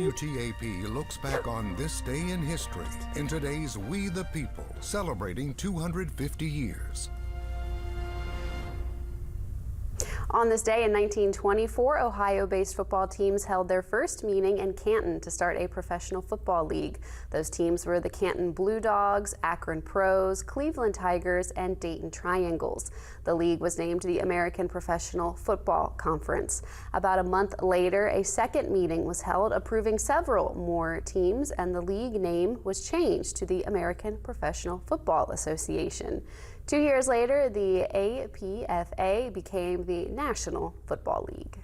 WTAP looks back on this day in history in today's We the People, celebrating 250 years. On this day in 1924, Ohio-based football teams held their first meeting in Canton to start a professional football league. Those teams were the Canton Blue Dogs, Akron Pros, Cleveland Tigers, and Dayton Triangles. The league was named the American Professional Football Conference. About a month later, a second meeting was held approving several more teams, and the league name was changed to the American Professional Football Association. 2 years later, the APFA became the National Football League.